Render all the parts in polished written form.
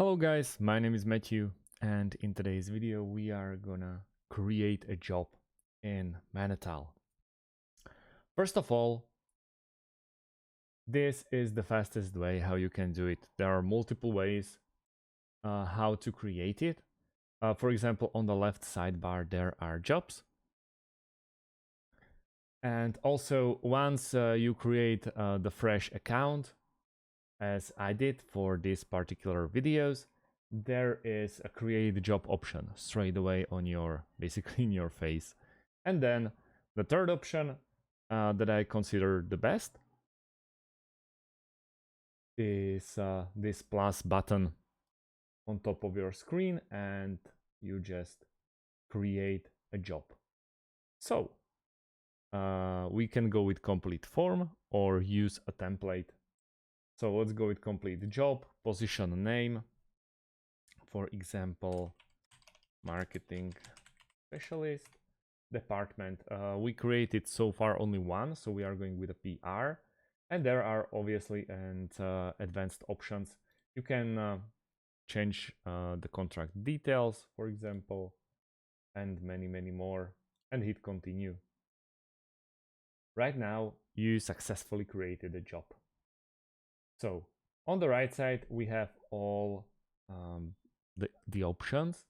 Hello guys, my name is Matthew, and in today's video we are gonna create a job in Manatal. First of all, this is the fastest way how you can do it. There are multiple ways how to create it. For example, on the left sidebar there are jobs. And also once you create the fresh account, as I did for these particular videos, there is a create job option straight away on your, basically in your face. And then the third option that I consider the best is this plus button on top of your screen, and you just create a job. So we can go with complete form or use a template. So let's go with complete job, position name, for example, marketing specialist, department. We created so far only one, so we are going with a PR, and there are obviously and advanced options. You can change the contract details, for example, and many more, and hit continue. Right now you successfully created a job. So on the right side we have all the options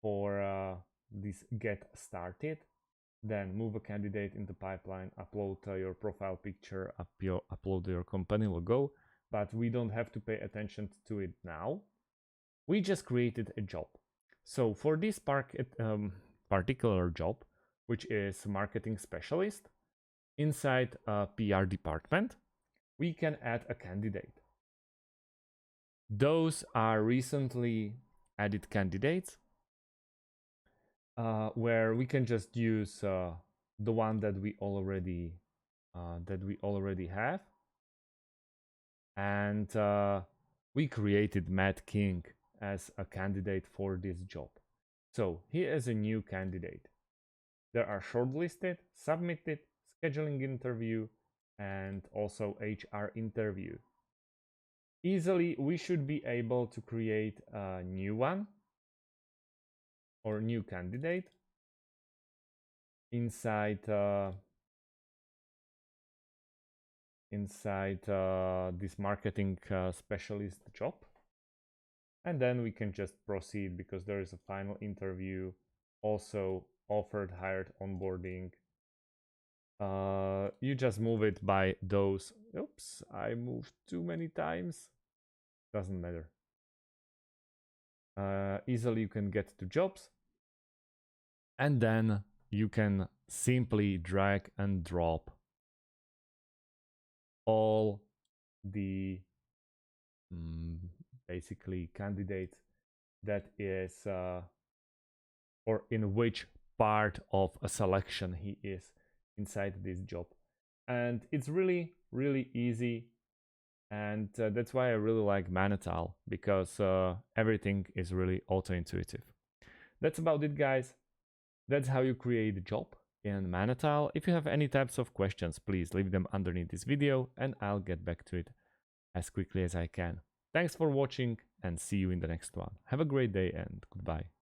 for this get started. Then move a candidate in the pipeline, upload your profile picture, upload your company logo, but we don't have to pay attention to it now. We just created a job. So for this particular job, which is marketing specialist, inside a PR department, we can add a candidate. Those are recently added candidates, where we can just use the one that we already have, and we created Matt King as a candidate for this job. So he is a new candidate. There are shortlisted, submitted, scheduling interview, and also HR interview. Easily we should be able to create a new one or new candidate inside this marketing specialist job, and then we can just proceed because there is a final interview, also offered, hired, onboarding. You just move it by those. Oops, I moved too many times. Doesn't matter. Easily you can get to jobs, and then you can simply drag and drop all the basically candidates that is or in which part of a selection he is inside this job. And it's really easy, and that's why I really like Manatal, because everything is really auto-intuitive. That's about it, guys. That's how you create a job in Manatal. If you have any types of questions, please leave them underneath this video and I'll get back to it as quickly as I can. Thanks for watching and see you in the next one. Have a great day and goodbye.